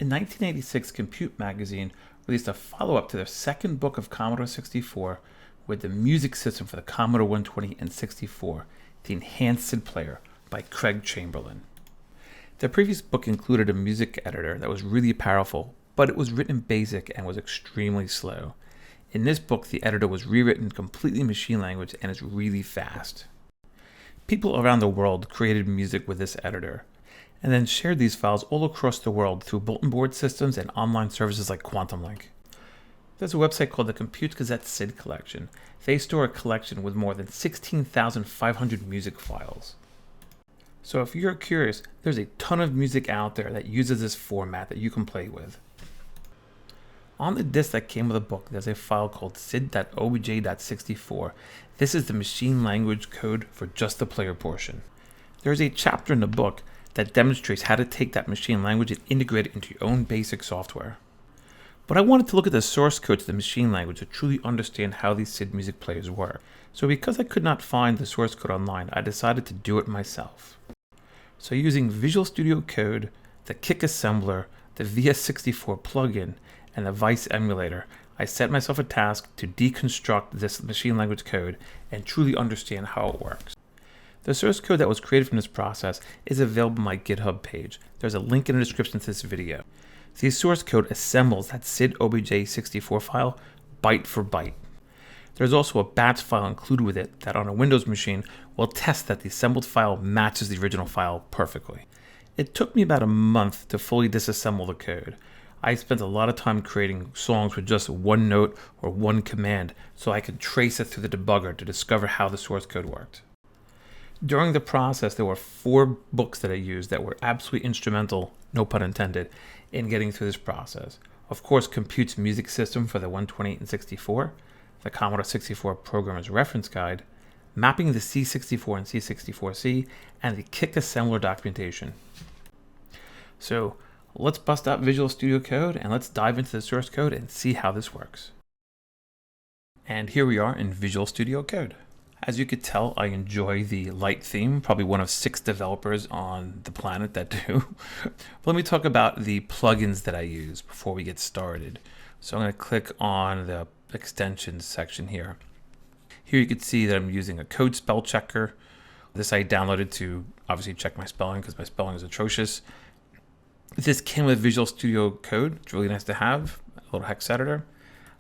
In 1986, Compute magazine released a follow-up to their second book of Commodore 64 with the music system for the Commodore 120 and 64, the Enhanced Sidplayer by Craig Chamberlain. Their previous book included a music editor that was really powerful, but it was written in BASIC and was extremely slow. In this book, the editor was rewritten completely in machine language and is really fast. People around the world created music with this editor, and then shared these files all across the world through bulletin board systems and online services like QuantumLink. There's a website called the Compute Gazette Sid Collection. They store a collection with more than 16,500 music files. So if you're curious, there's a ton of music out there that uses this format that you can play with. On the disk that came with the book, there's a file called sid.obj.64. This is the machine language code for just the player portion. There's a chapter in the book that demonstrates how to take that machine language and integrate it into your own basic software. But I wanted to look at the source code to the machine language to truly understand how these SID music players work. So because I could not find the source code online, I decided to do it myself. So using Visual Studio Code, the Kick Assembler, the VS64 plugin, and the Vice emulator, I set myself a task to deconstruct this machine language code and truly understand how it works. The source code that was created from this process is available on my GitHub page. There's a link in the description to this video. The source code assembles that SID obj64 file byte for byte. There's also a batch file included with it that on a Windows machine will test that the assembled file matches the original file perfectly. It took me about a month to fully disassemble the code. I spent a lot of time creating songs with just one note or one command so I could trace it through the debugger to discover how the source code worked. During the process, there were 4 books that I used that were absolutely instrumental, no pun intended, in getting through this process. Of course, Compute's music system for the 128 and 64, the Commodore 64 Programmers Reference Guide, mapping the C64 and C64c, and the Kick Assembler documentation. So let's bust out Visual Studio Code and let's dive into the source code and see how this works. And here we are in Visual Studio Code. As you could tell, I enjoy the light theme, probably one of 6 developers on the planet that do. But let me talk about the plugins that I use before we get started. So I'm going to click on the extensions section here. Here you can see that I'm using a code spell checker. This I downloaded to obviously check my spelling because my spelling is atrocious. This came with Visual Studio Code. It's really nice to have, a little hex editor.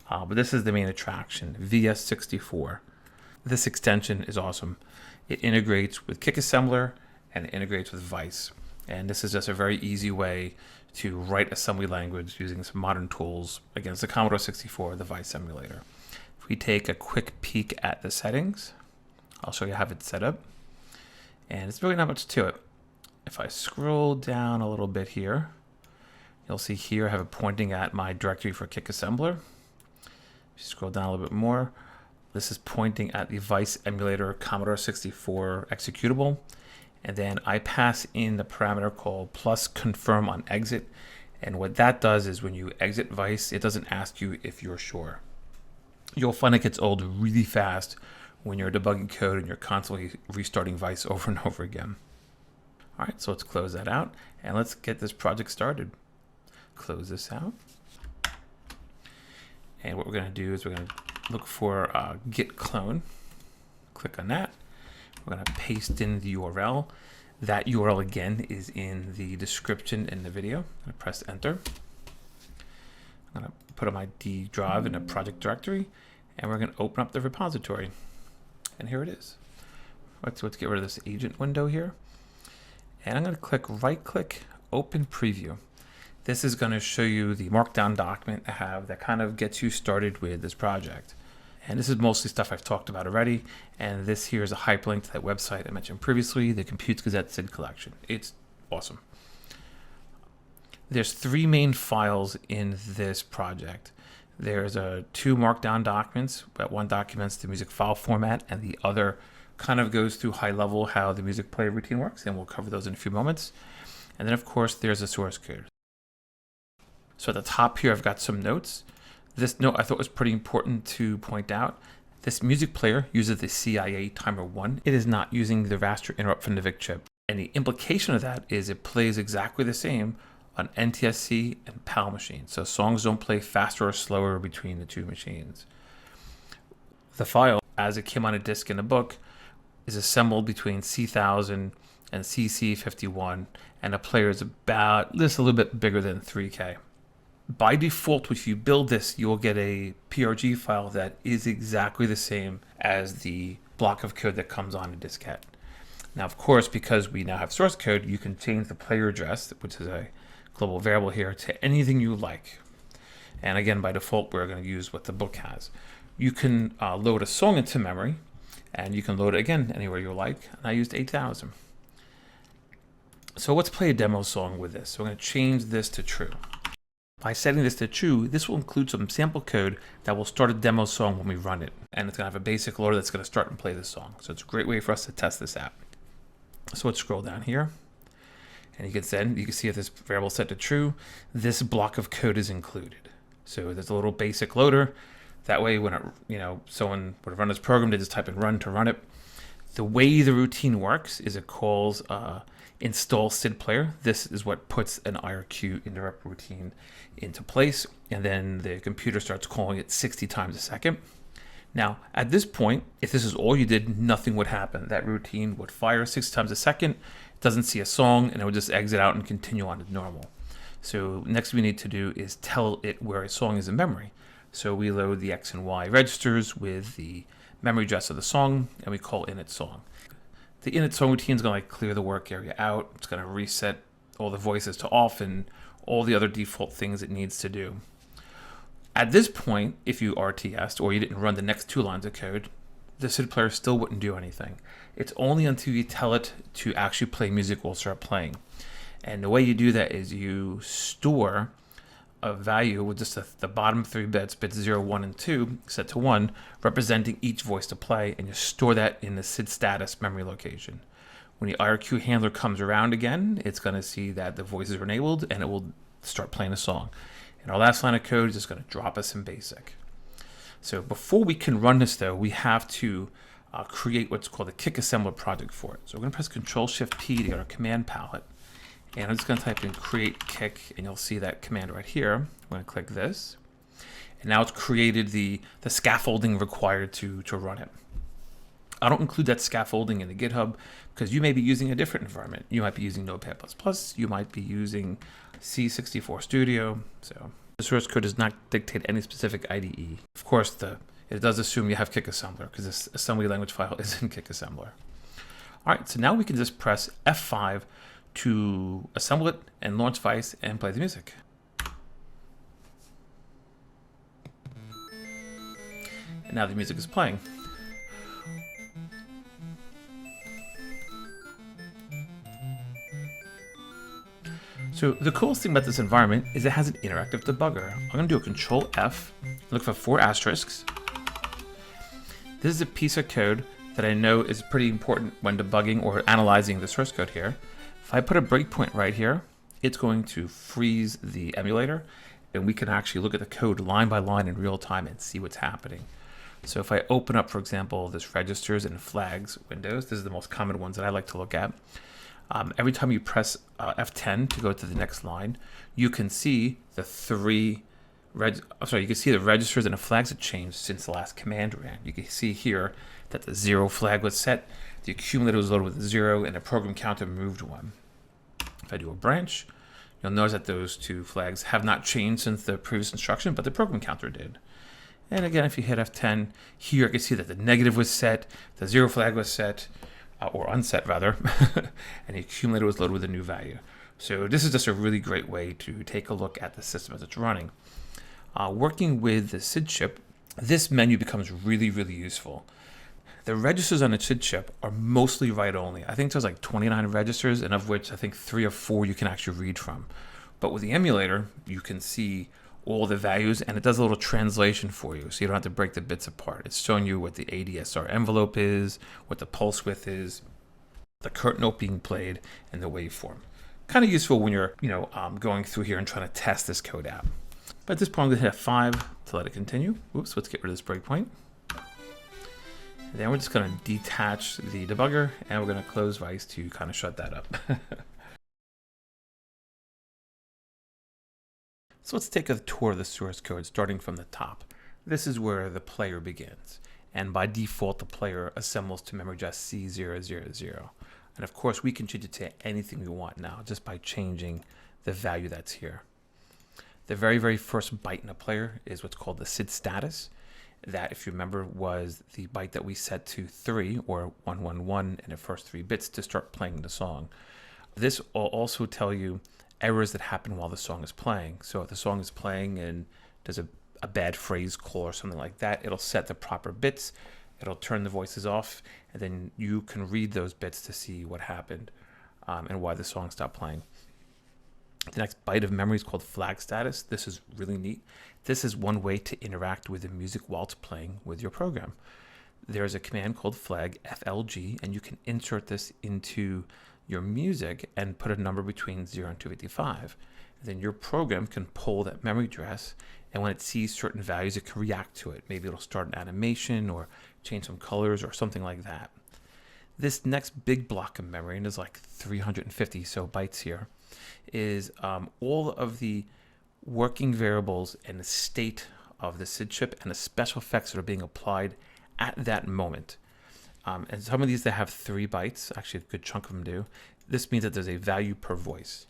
But this is the main attraction, VS64. This extension is awesome. It integrates with Kick Assembler and it integrates with Vice. And this is just a very easy way to write assembly language using some modern tools against the Commodore 64, the Vice emulator. If we take a quick peek at the settings, I'll show you how it's set up. And it's really not much to it. If I scroll down a little bit here, you'll see here I have it pointing at my directory for Kick Assembler. If you scroll down a little bit more, this is pointing at the Vice emulator Commodore 64 executable. And then I pass in the parameter called plus confirm on exit. And what that does is when you exit Vice, it doesn't ask you if you're sure. You'll find it gets old really fast when you're debugging code and you're constantly restarting Vice over and over again. All right, so let's close that out and let's get this project started. Close this out. And what we're going to do is we're going to look for git clone. Click on that. We're going to paste in the URL. That URL again is in the description in the video. I'm going to press enter. I'm going to put on my D drive in a project directory, and we're going to open up the repository. And here it is. Let's get rid of this agent window here. And I'm going to click right click, open preview. This is going to show you the markdown document I have that kind of gets you started with this project. And this is mostly stuff I've talked about already. And this here is a hyperlink to that website I mentioned previously, the Compute Gazette Sid Collection. It's awesome. There's 3 main files in this project. There's 2 markdown documents, but one documents the music file format and the other kind of goes through high level how the music player routine works, and we'll cover those in a few moments. And then of course there's a source code. So at the top here I've got some notes. This note I thought was pretty important to point out. This music player uses the CIA timer 1. It is not using the raster interrupt from the VIC chip. And the implication of that is it plays exactly the same on NTSC and PAL machines, so songs don't play faster or slower between the two machines. The file, as it came on a disc in the book, is assembled between C1000 and CC51, and the player is about just a little bit bigger than 3K. By default, if you build this, you will get a PRG file that is exactly the same as the block of code that comes on a diskette. Now, of course, because we now have source code, you can change the player address, which is a global variable here, to anything you like. And again, by default, we're going to use what the book has. You can load a song into memory, and you can load it again anywhere you like. And I used 8000. So let's play a demo song with this. So we're going to change this to true. By setting this to true, this will include some sample code that will start a demo song when we run it. And it's going to have a basic loader that's going to start and play the song. So it's a great way for us to test this out. So let's scroll down here. And you can see if this variable is set to true, this block of code is included. So there's a little basic loader. That way, when someone would run this program, they just type in run to run it. The way the routine works is it calls install Sidplayer. This is what puts an IRQ interrupt routine into place, and then the computer starts calling it 60 times a second. Now, at this point, if this is all you did, nothing would happen. That routine would fire 60 times a second, doesn't see a song, and it would just exit out and continue on as normal. So next we need to do is tell it where a song is in memory. So we load the X and Y registers with the memory address of the song, and we call init song. The init song routine is going to clear the work area out. It's going to reset all the voices to off and all the other default things it needs to do. At this point, if you RTS'd or you didn't run the next 2 lines of code, the Sid player still wouldn't do anything. It's only until you tell it to actually play music will start playing. And the way you do that is you store a value with just the bottom 3 bits 0, 1, and 2, set to 1, representing each voice to play, and you store that in the SID status memory location. When the IRQ handler comes around again, it's going to see that the voices are enabled, and it will start playing a song. And our last line of code is just going to drop us in BASIC. So before we can run this, though, we have to create what's called a kick assembler project for it. So we're going to press Control-Shift-P to get our command palette. And I'm just going to type in create kick, and you'll see that command right here. I'm going to click this. And now it's created the scaffolding required to run it. I don't include that scaffolding in the GitHub because you may be using a different environment. You might be using Notepad++, you might be using C64 Studio. So the source code does not dictate any specific IDE. Of course, it does assume you have kick assembler because this assembly language file is in kick assembler. All right, so now we can just press F5 to assemble it and launch Vice and play the music. And now the music is playing. So the coolest thing about this environment is it has an interactive debugger. I'm going to do a Control F, look for 4 asterisks. This is a piece of code that I know is pretty important when debugging or analyzing the source code here. If I put a breakpoint right here, it's going to freeze the emulator, and we can actually look at the code line by line in real time and see what's happening. So if I open up, for example, this registers and flags windows, this is the most common ones that I like to look at. Every time you press F10 to go to the next line, you can see the you can see the registers and the flags that changed since the last command ran. You can see here that the 0 flag was set, the accumulator was loaded with a 0, and the program counter moved 1. If I do a branch, you'll notice that those 2 flags have not changed since the previous instruction, but the program counter did. And again, if you hit F10, here you can see that the negative was set, the 0 flag was set, or unset rather, and the accumulator was loaded with a new value. So this is just a really great way to take a look at the system as it's running. Working with the SID chip, this menu becomes really, really useful. The registers on the SID chip are mostly write-only. I think there's like 29 registers, and of which I think 3 or 4 you can actually read from. But with the emulator, you can see all the values, and it does a little translation for you, so you don't have to break the bits apart. It's showing you what the ADSR envelope is, what the pulse width is, the current note being played, and the waveform. Kind of useful when you're, going through here and trying to test this code out. But at this point, I'm going to hit F5 to let it continue. Oops, let's get rid of this breakpoint. And then we're just going to detach the debugger, and we're going to close Vice to kind of shut that up. So let's take a tour of the source code starting from the top. This is where the player begins. And by default, the player assembles to memory address C000. And of course, we can change it to anything we want now just by changing the value that's here. The very, very first byte in a player is what's called the SID status. That, if you remember, was the byte that we set to 3 or 111 in the first 3 bits to start playing the song. This will also tell you errors that happen while the song is playing. So if the song is playing and there's a bad phrase call or something like that, it'll set the proper bits, it'll turn the voices off, and then you can read those bits to see what happened and why the song stopped playing. The next byte of memory is called flag status. This is really neat. This is one way to interact with the music while it's playing with your program. There's a command called flag, FLG, and you can insert this into your music and put a number between 0 and 255. Then your program can pull that memory address, and when it sees certain values, it can react to it. Maybe it'll start an animation or change some colors or something like that. This next big block of memory, and there's like 350 so bytes here, is all of the working variables and the state of the SID chip and the special effects that are being applied at that moment. And some of these that have 3 bytes, actually a good chunk of them do. This means that there's a value per voice.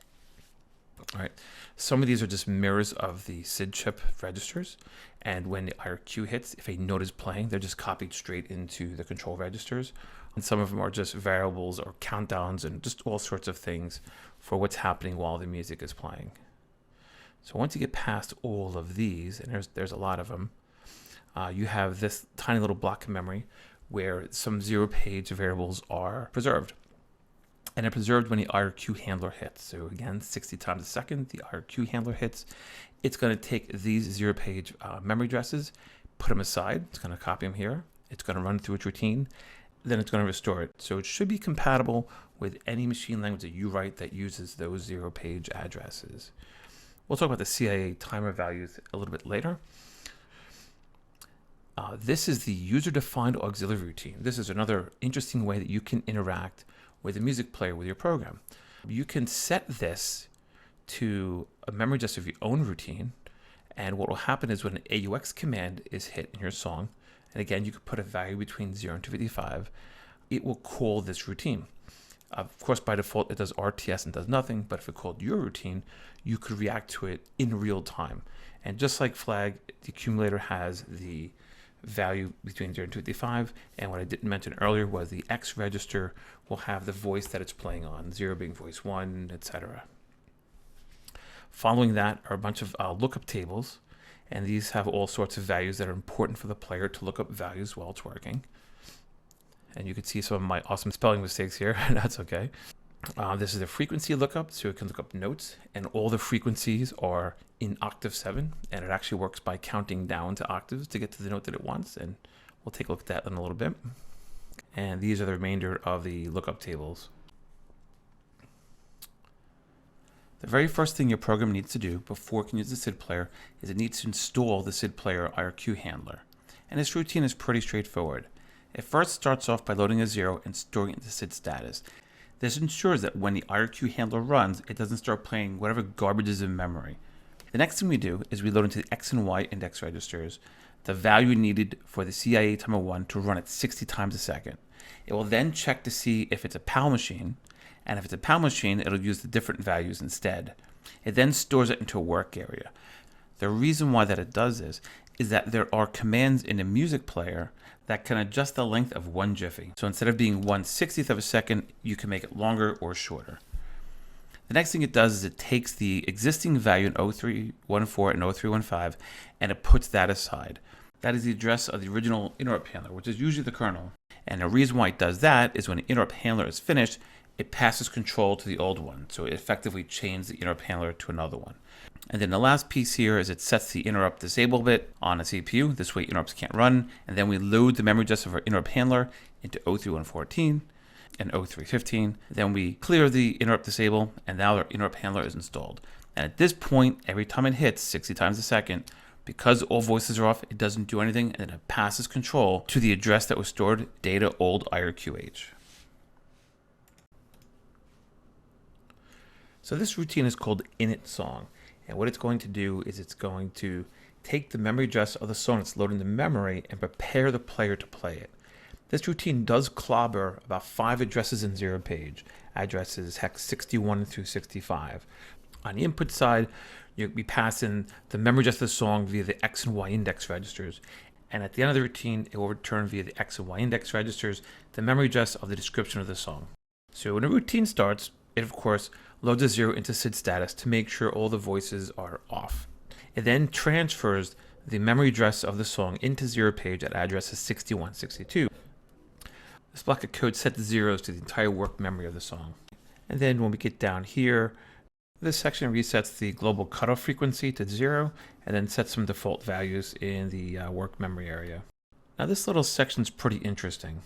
All right. Some of these are just mirrors of the SID chip registers. And when the IRQ hits, if a note is playing, they're just copied straight into the control registers. And some of them are just variables or countdowns and just all sorts of things for what's happening while the music is playing. So once you get past all of these, and there's a lot of them, you have this tiny little block of memory where some 0-page variables are preserved. And they're preserved when the IRQ handler hits. So again, 60 times a second, the IRQ handler hits. It's going to take these 0-page memory addresses, put them aside. It's going to copy them here. It's going to run through its routine. Then it's going to restore it. So it should be compatible with any machine language that you write that uses those 0-page addresses. We'll talk about the CIA timer values a little bit later. This is the user-defined auxiliary routine. This is another interesting way that you can interact with a music player with your program. You can set this to a memory address of your own routine, and what will happen is when an AUX command is hit in your song, and again, you could put a value between 0 and 255, it will call this routine. Of course, by default, it does RTS and does nothing, but if it called your routine, you could react to it in real time. And just like flag, the accumulator has the value between 0 and 255, and what I didn't mention earlier was the X register will have the voice that it's playing on, 0 being voice 1, etc. Following that are a bunch of lookup tables, and these have all sorts of values that are important for the player to look up values while it's working. And you can see some of my awesome spelling mistakes here. That's okay. This is a frequency lookup, so it can look up notes, and all the frequencies are in octave 7, and it actually works by counting down to octaves to get to the note that it wants, and we'll take a look at that in a little bit. And these are the remainder of the lookup tables. The very first thing your program needs to do before it can use the SID player is it needs to install the SID player IRQ handler. And this routine is pretty straightforward. It first starts off by loading a 0 and storing it into SID status. This ensures that when the IRQ handler runs, it doesn't start playing whatever garbage is in memory. The next thing we do is we load into the X and Y index registers the value needed for the CIA timer 1 to run at 60 times a second. It will then check to see if it's a PAL machine, and if it's a PAL machine, it'll use the different values instead. It then stores it into a work area. The reason why that it does this is that there are commands in the music player that can adjust the length of one jiffy. So instead of being 1/60th of a second, you can make it longer or shorter. The next thing it does is it takes the existing value in 0314 and 0315 and it puts that aside. That is the address of the original interrupt handler, which is usually the kernel. And the reason why it does that is when the interrupt handler is finished, it passes control to the old one. So it effectively chains the interrupt handler to another one. And then the last piece here is it sets the interrupt disable bit on a CPU. This way interrupts can't run. And then we load the memory address of our interrupt handler into 03114 and 0315. Then we clear the interrupt disable, and now our interrupt handler is installed. And at this point, every time it hits 60 times a second, because all voices are off, it doesn't do anything, and then it passes control to the address that was stored, data old IRQH. So this routine is called Init song. And what it's going to do is it's going to take the memory address of the song that's loaded into memory and prepare the player to play it. This routine does clobber about 5 addresses in zero page, addresses hex 61 through 65. On the input side, you'll be passing the memory address of the song via the X and Y index registers. And at the end of the routine, it will return via the X and Y index registers the memory address of the description of the song. So when a routine starts, it of course loads a 0 into SID status to make sure all the voices are off. It then transfers the memory address of the song into zero page at addresses 61, 62. This block of code sets zeros to the entire work memory of the song. And then when we get down here, this section resets the global cutoff frequency to 0 and then sets some default values in the work memory area. Now this little section is pretty interesting.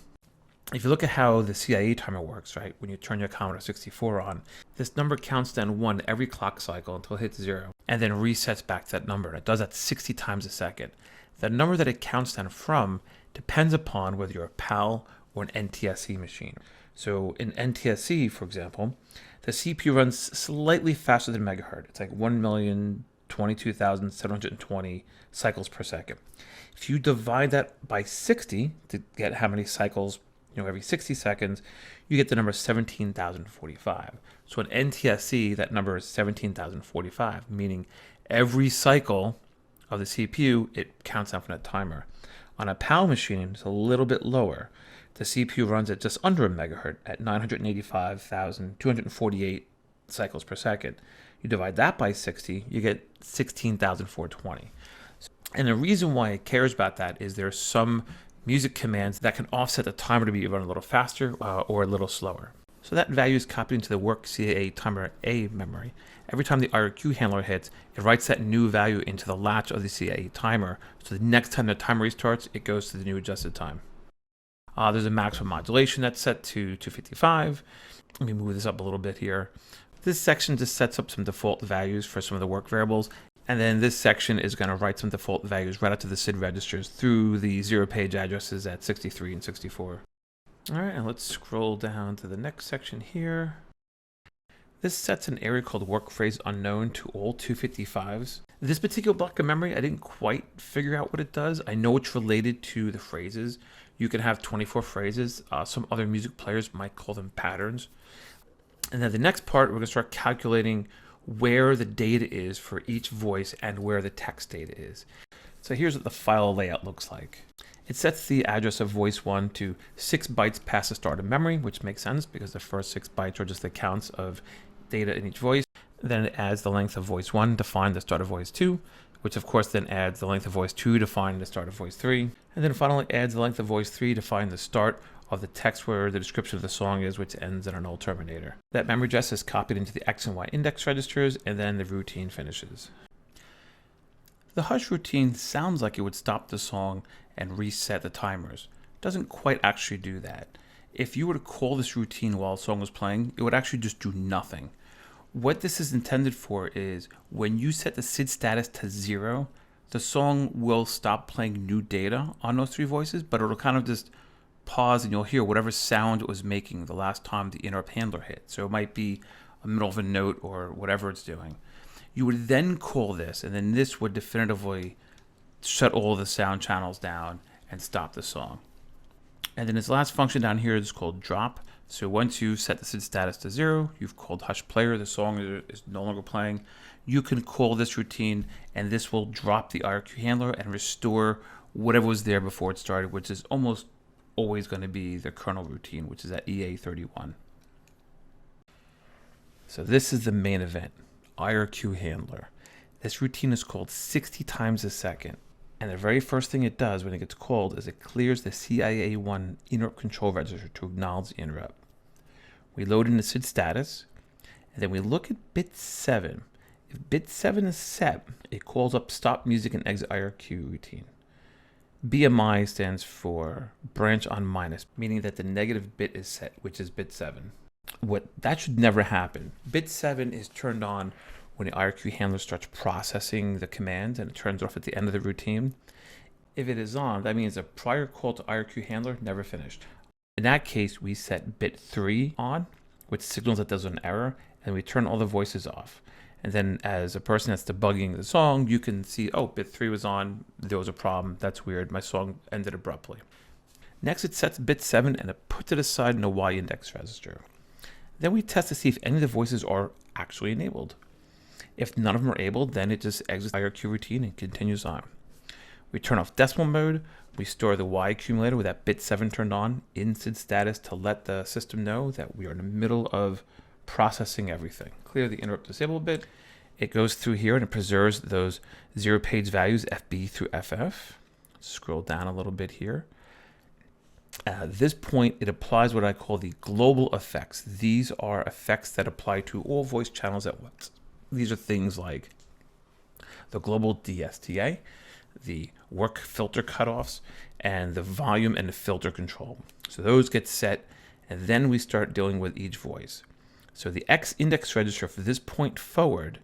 If you look at how the CIA timer works, right, when you turn your Commodore 64 on, this number counts down 1 every clock cycle until it hits 0 and then resets back to that number. And it does that 60 times a second. The number that it counts down from depends upon whether you're a PAL or an NTSC machine. So in NTSC, for example, the CPU runs slightly faster than megahertz. It's like 1,022,720 cycles per second. If you divide that by 60 to get how many cycles, every 60 seconds, you get the number 17,045. So in NTSC, that number is 17,045, meaning every cycle of the CPU, it counts down from that timer. On a PAL machine, it's a little bit lower. The CPU runs at just under a megahertz at 985,248 cycles per second. You divide that by 60, you get 16,420. And the reason why it cares about that is there's some music commands that can offset the timer to be run a little faster or a little slower. So that value is copied into the work CAA timer A memory. Every time the IRQ handler hits, it writes that new value into the latch of the CAA timer. So the next time the timer restarts, it goes to the new adjusted time. There's a maximum modulation that's set to 255. Let me move this up a little bit here. This section just sets up some default values for some of the work variables. And then this section is going to write some default values right out to the SID registers through the zero page addresses at 63 and 64. All right, and let's scroll down to the next section here. This sets an area called work phrase unknown to all 255s. This particular block of memory, I didn't quite figure out what it does. I know it's related to the phrases. You can have 24 phrases. Some other music players might call them patterns. And then the next part, we're going to start calculating where the data is for each voice and where the text data is. So here's what the file layout looks like. It sets the address of voice 1 to 6 bytes past the start of memory, which makes sense because the first 6 bytes are just the counts of data in each voice. Then it adds the length of voice 1 to find the start of voice 2, which of course then adds the length of voice 2 to find the start of voice 3, and then finally adds the length of voice 3 to find the start of the text where the description of the song is, which ends in a null terminator. That memory address is copied into the X and Y index registers, and then the routine finishes. The hush routine sounds like it would stop the song and reset the timers. It doesn't quite actually do that. If you were to call this routine while a song was playing, it would actually just do nothing. What this is intended for is when you set the SID status to 0, the song will stop playing new data on those 3 voices, but it'll kind of just pause and you'll hear whatever sound it was making the last time the interrupt handler hit. So it might be a middle of a note or whatever it's doing. You would then call this, and then this would definitively shut all the sound channels down and stop the song. And then this last function down here is called drop. So once you set the SID status to 0, you've called hush player, the song is no longer playing. You can call this routine and this will drop the IRQ handler and restore whatever was there before it started, which is almost always going to be the kernel routine, which is at EA31. So this is the main event, IRQ handler. This routine is called 60 times a second. And the very first thing it does when it gets called is it clears the CIA1 interrupt control register to acknowledge the interrupt. We load in the SID status, and then we look at bit 7. If bit 7 is set, it calls up stop music and exit IRQ routine. BMI stands for branch on minus, meaning that the negative bit is set, which is bit 7. That should never happen. Bit 7 is turned on when the IRQ handler starts processing the command, and it turns off at the end of the routine. If it is on, that means a prior call to IRQ handler never finished. In that case, we set bit 3 on, which signals that there's an error, and we turn all the voices off. And then as a person that's debugging the song, you can see, oh, bit 3 was on, there was a problem, that's weird, my song ended abruptly. Next, it sets bit 7 and it puts it aside in a Y index register. Then we test to see if any of the voices are actually enabled. If none of them are enabled, then it just exits IRQ routine and continues on. We turn off decimal mode. We store the Y accumulator with that bit 7 turned on in SID status to let the system know that we are in the middle of processing everything. Clear the interrupt disable bit. It goes through here and it preserves those 0 page values FB through FF. Scroll down a little bit here. At this point, it applies what I call the global effects. These are effects that apply to all voice channels at once. These are things like the global DSTA, the work filter cutoffs, and the volume and the filter control. So those get set, and then we start dealing with each voice. So the X index register for this point forward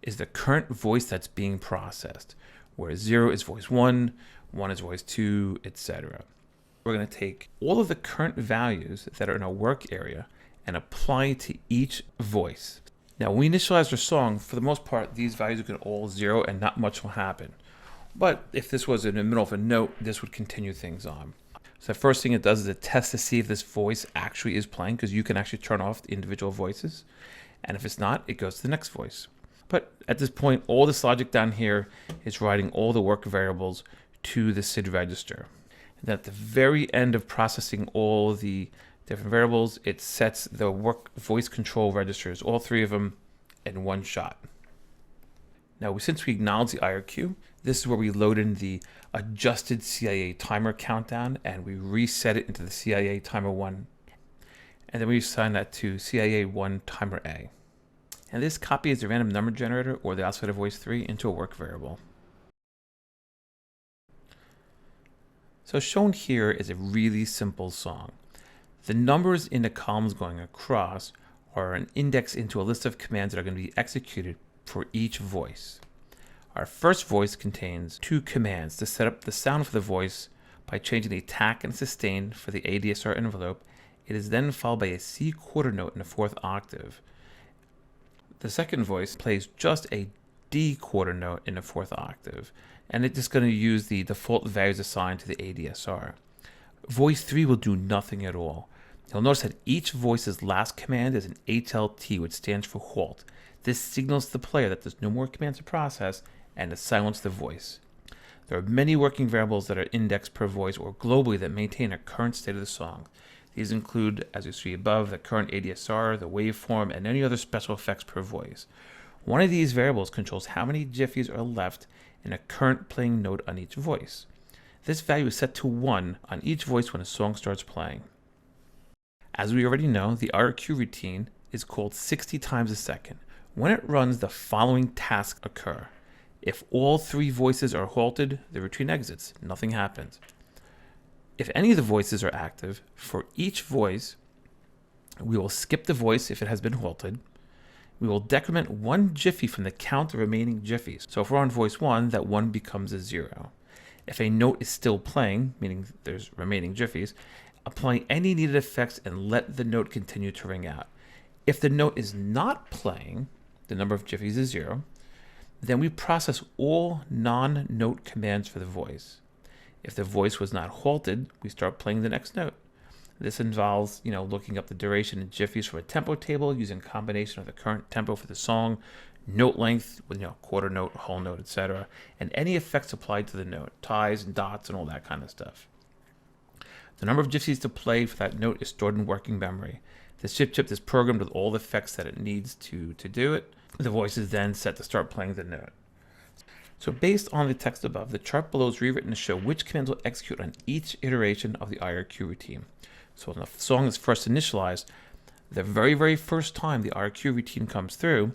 is the current voice that's being processed, where 0 is voice 1, 1 is voice 2, etc. We're going to take all of the current values that are in our work area and apply to each voice. Now, when we initialize our song, for the most part, these values are all 0 and not much will happen. But if this was in the middle of a note, this would continue things on. So the first thing it does is it tests to see if this voice actually is playing, because you can actually turn off the individual voices. And if it's not, it goes to the next voice. But at this point, all this logic down here is writing all the work variables to the SID register. And then at the very end of processing all the different variables, it sets the work voice control registers, all 3 of them, in one shot. Now, since we acknowledge the IRQ, this is where we load in the adjusted CIA timer countdown, and we reset it into the CIA timer 1. And then we assign that to CIA 1 timer A. And this copies the random number generator or the oscillator voice 3 into a work variable. So shown here is a really simple song. The numbers in the columns going across are an index into a list of commands that are going to be executed for each voice. Our first voice contains 2 commands to set up the sound for the voice by changing the attack and sustain for the ADSR envelope. It is then followed by a C quarter note in the 4th octave. The second voice plays just a D quarter note in the 4th octave, and it's just going to use the default values assigned to the ADSR. Voice 3 will do nothing at all. You'll notice that each voice's last command is an HLT, which stands for halt. This signals to the player that there's no more commands to process and to silence the voice. There are many working variables that are indexed per voice or globally that maintain a current state of the song. These include, as you see above, the current ADSR, the waveform, and any other special effects per voice. One of these variables controls how many jiffies are left in a current playing note on each voice. This value is set to 1 on each voice when a song starts playing. As we already know, the IRQ routine is called 60 times a second. When it runs, the following tasks occur. If all 3 voices are halted, the routine exits. Nothing happens. If any of the voices are active, for each voice, we will skip the voice if it has been halted. We will decrement 1 jiffy from the count of remaining jiffies. So if we're on voice 1, that 1 becomes a 0. If a note is still playing, meaning there's remaining jiffies, apply any needed effects and let the note continue to ring out. If the note is not playing, the number of jiffies is 0, then we process all non-note commands for the voice. If the voice was not halted, we start playing the next note. This involves, looking up the duration in jiffies from a tempo table using a combination of the current tempo for the song, note length with quarter note, whole note, etc., and any effects applied to the note, ties and dots and all that kind of stuff. The number of jiffies to play for that note is stored in working memory. The chip is programmed with all the effects that it needs to do it. The voice is then set to start playing the note. So based on the text above, the chart below is rewritten to show which commands will execute on each iteration of the IRQ routine. So when the song is first initialized, the very, very first time the IRQ routine comes through,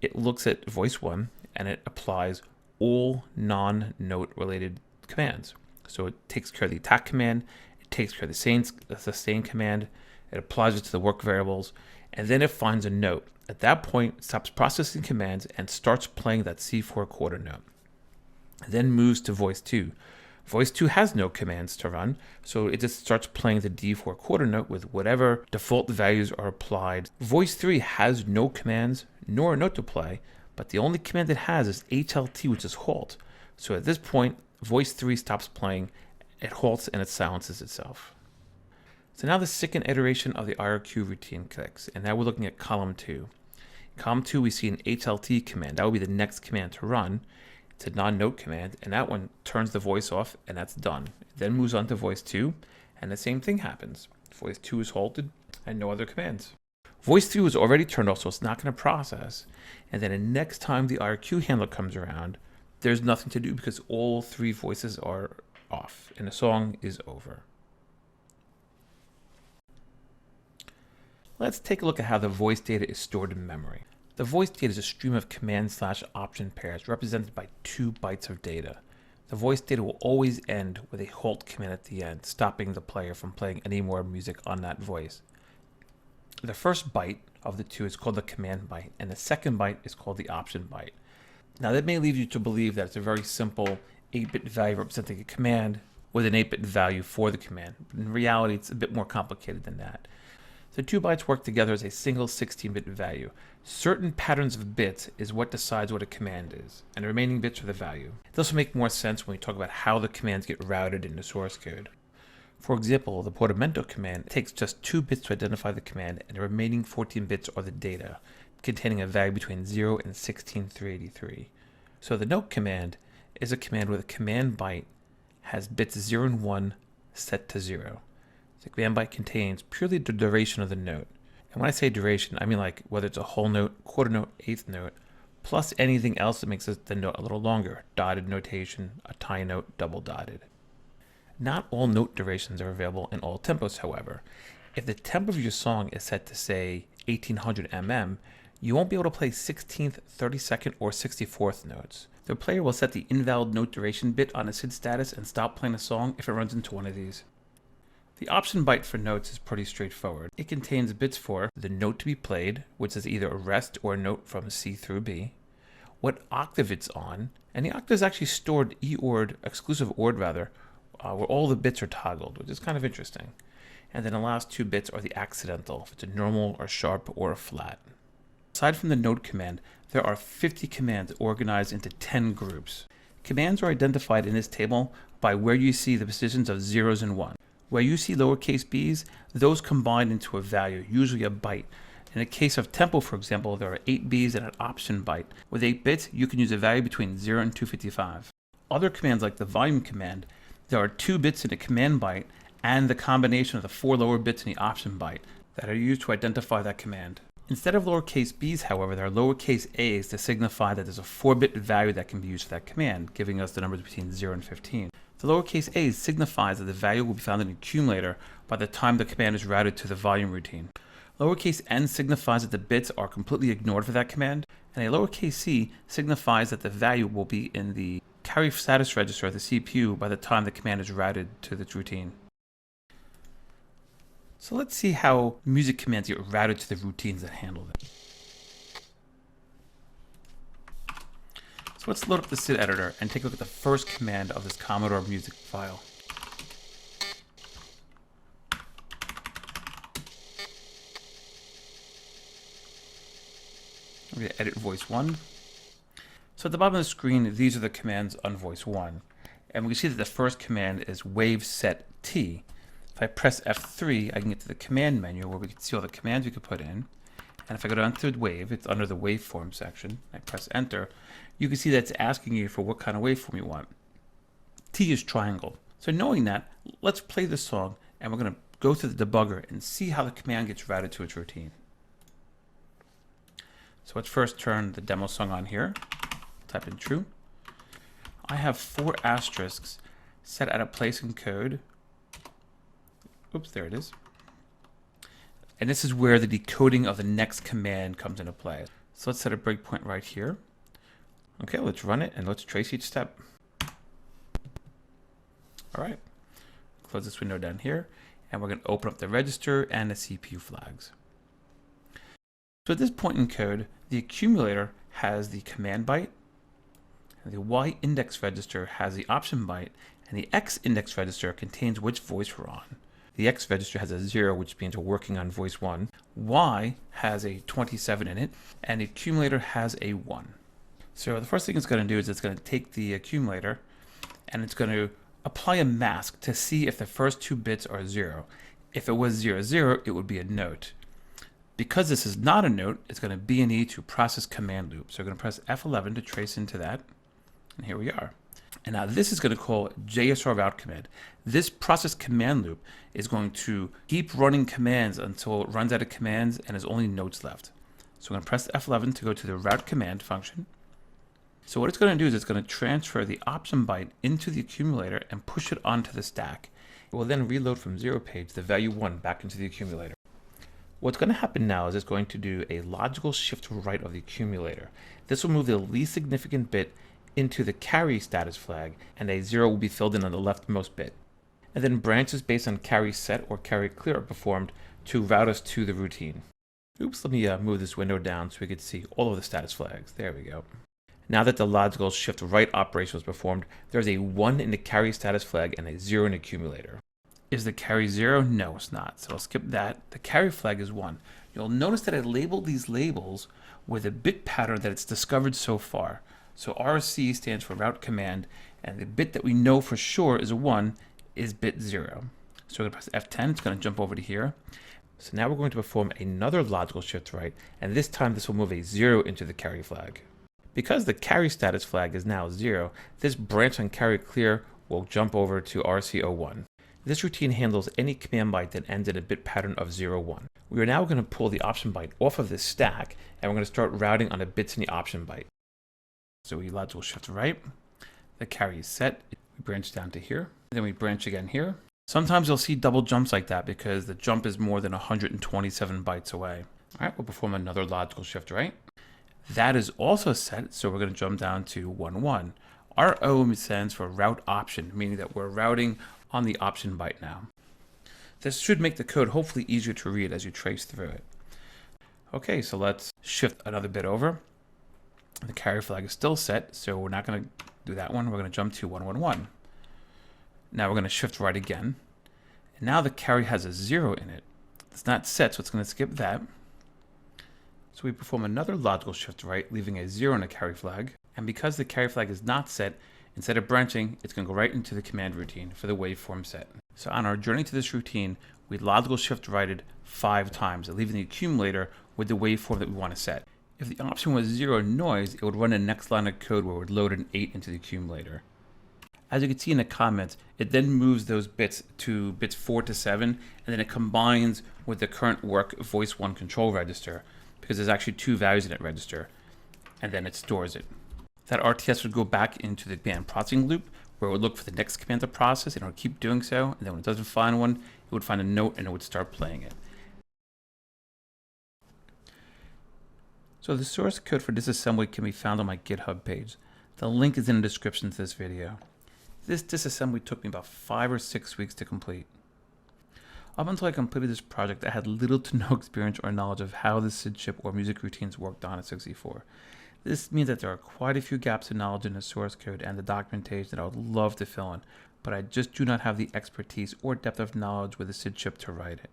it looks at voice 1 and it applies all non-note related commands. So it takes care of the attack command, it takes care of the sustain command, it applies it to the work variables, and then it finds a note. At that point, it stops processing commands and starts playing that C4 quarter note. It then moves to voice 2. Voice 2 has no commands to run, so it just starts playing the D4 quarter note with whatever default values are applied. Voice 3 has no commands nor a note to play, but the only command it has is HLT, which is halt. So at this point, Voice 3 stops playing, it halts, and it silences itself. So now the second iteration of the IRQ routine clicks, and now we're looking at column 2. In column 2, we see an HLT command. That will be the next command to run. It's a non-note command, and that one turns the voice off, and that's done. It then moves on to voice 2, and the same thing happens. Voice 2 is halted, and no other commands. Voice 3 was already turned off, so it's not going to process. And then the next time the IRQ handler comes around, there's nothing to do because all 3 voices are off, and the song is over. Let's take a look at how the voice data is stored in memory. The voice data is a stream of command/option pairs represented by 2 bytes of data. The voice data will always end with a halt command at the end, stopping the player from playing any more music on that voice. The first byte of the 2 is called the command byte, and the second byte is called the option byte. Now that may lead you to believe that it's a very simple 8-bit value representing a command with an 8-bit value for the command, but in reality it's a bit more complicated than that. The 2 bytes work together as a single 16-bit value. Certain patterns of bits is what decides what a command is, and the remaining bits are the value. This will make more sense when we talk about how the commands get routed in the source code. For example, the portamento command takes just 2 bits to identify the command, and the remaining 14 bits are the data, containing a value between 0 and 16383. So the note command is a command where the command byte has bits 0 and 1 set to 0. The command byte contains purely the duration of the note. And when I say duration, I mean like whether it's a whole note, quarter note, eighth note, plus anything else that makes the note a little longer, dotted notation, a tie note, double dotted. Not all note durations are available in all tempos, however. If the tempo of your song is set to say 1800 mm, you won't be able to play 16th, 32nd, or 64th notes. The player will set the invalid note duration bit on a SID status and stop playing the song if it runs into one of these. The option byte for notes is pretty straightforward. It contains bits for the note to be played, which is either a rest or a note from C through B, what octave it's on, and the octave is actually stored E-ORed, exclusive ORed rather, where all the bits are toggled, which is kind of interesting. And then the last 2 bits are the accidental, if it's a normal or sharp or a flat. Aside from the note command, there are 50 commands organized into 10 groups. Commands are identified in this table by where you see the positions of 0s and 1s. Where you see lowercase b's, those combine into a value, usually a byte. In the case of tempo, for example, there are 8 b's and an option byte. With 8 bits, you can use a value between 0 and 255. Other commands like the volume command, there are 2 bits in the command byte and the combination of the 4 lower bits in the option byte that are used to identify that command. Instead of lowercase b's, however, there are lowercase a's to signify that there's a 4-bit value that can be used for that command, giving us the numbers between 0 and 15. The lowercase a signifies that the value will be found in the accumulator by the time the command is routed to the volume routine. Lowercase n signifies that the bits are completely ignored for that command, and a lowercase c signifies that the value will be in the carry status register of the CPU by the time the command is routed to its routine. So let's see how music commands get routed to the routines that handle them. So let's load up the SID editor and take a look at the first command of this Commodore music file. I'm going to edit voice 1. So at the bottom of the screen, these are the commands on voice 1. And we can see that the first command is wave set T. If I press F3, I can get to the command menu where we can see all the commands we could put in. And if I go down to wave, it's under the waveform section. I press enter. You can see that it's asking you for what kind of waveform you want. T is triangle. So knowing that, let's play this song and we're going to go through the debugger and see how the command gets routed to its routine. So let's first turn the demo song on here. Type in true. I have 4 asterisks set at a place in code. Oops, there it is. And this is where the decoding of the next command comes into play. So let's set a breakpoint right here. Okay, let's run it and let's trace each step. All right, close this window down here, and we're going to open up the register and the CPU flags. So at this point in code, the accumulator has the command byte, and the Y index register has the option byte, and the X index register contains which voice we're on. The X register has a 0, which means we're working on voice 1. Y has a 27 in it, and the accumulator has a 1. So the first thing it's going to do is it's going to take the accumulator and it's going to apply a mask to see if the first 2 bits are 0. If it was 0, 0, it would be a note. Because this is not a note, it's going to B&E to process command loop. So we're going to press F11 to trace into that. And here we are. And now this is going to call JSR route command. This process command loop is going to keep running commands until it runs out of commands and there's only notes left. So we're going to press F11 to go to the route command function. So what it's going to do is it's going to transfer the option byte into the accumulator and push it onto the stack. It will then reload from 0 page the value 1 back into the accumulator. What's going to happen now is it's going to do a logical shift right of the accumulator. This will move the least significant bit into the carry status flag, and a 0 will be filled in on the leftmost bit. And then branches based on carry set or carry clear are performed to route us to the routine. Oops, let me move this window down so we can see all of the status flags. There we go. Now that the logical shift right operation was performed, there's a 1 in the carry status flag and a 0 in the accumulator. Is the carry 0? No, it's not. So I'll skip that. The carry flag is 1. You'll notice that I labeled these labels with a bit pattern that it's discovered so far. So RC stands for route command, and the bit that we know for sure is a 1 is bit 0. So we're going to press F10, it's going to jump over to here. So now we're going to perform another logical shift right, and this time this will move a 0 into the carry flag. Because the carry status flag is now 0, this branch on carry clear will jump over to RC01. This routine handles any command byte that ends in a bit pattern of 0, 1. We are now going to pull the option byte off of this stack, and we're going to start routing on the bits in the option byte. So we logical shift right, the carry is set, we branch down to here, and then we branch again here. Sometimes you'll see double jumps like that because the jump is more than 127 bytes away. All right, we'll perform another logical shift right. That is also set, so we're going to jump down to 1, 1. RO stands for route option, meaning that we're routing on the option byte now. This should make the code hopefully easier to read as you trace through it. Okay, so let's shift another bit over. The carry flag is still set, so we're not going to do that one. We're going to jump to 1, 1, 1. Now we're going to shift right again. And now the carry has a 0 in it. It's not set, so it's going to skip that. So we perform another logical shift right, leaving a 0 in the carry flag. And because the carry flag is not set, instead of branching, it's going to go right into the command routine for the waveform set. So on our journey to this routine, we logical shift righted 5 times, leaving the accumulator with the waveform that we want to set. If the option was 0 noise, it would run the next line of code where it would load an 8 into the accumulator. As you can see in the comments, it then moves those bits to bits 4 to 7, and then it combines with the current work voice 1 control register, because there's actually 2 values in that register, and then it stores it. That RTS would go back into the command processing loop, where it would look for the next command to process, and it would keep doing so, and then when it doesn't find one, it would find a note and it would start playing it. So the source code for this assembly can be found on my GitHub page. The link is in the description to this video. This disassembly took me about 5 or 6 weeks to complete. Up until I completed this project, I had little to no experience or knowledge of how the SID chip or music routines worked on a 64. This means that there are quite a few gaps in knowledge in the source code and the documentation that I would love to fill in, but I just do not have the expertise or depth of knowledge with the SID chip to write it.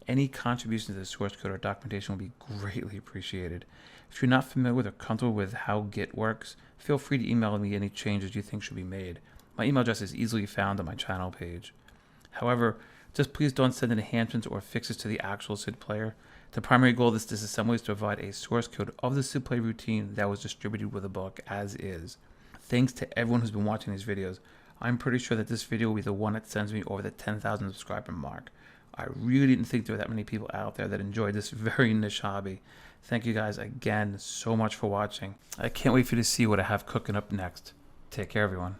Any contributions to the source code or documentation will be greatly appreciated. If you're not familiar with or comfortable with how Git works, feel free to email me any changes you think should be made. My email address is easily found on my channel page. However, just please don't send enhancements or fixes to the actual SID player. The primary goal of this disassembly is to provide a source code of the SID player routine that was distributed with the book as is. Thanks to everyone who's been watching these videos. I'm pretty sure that this video will be the one that sends me over the 10,000 subscriber mark. I really didn't think there were that many people out there that enjoyed this very niche hobby. Thank you guys again so much for watching. I can't wait for you to see what I have cooking up next. Take care, everyone.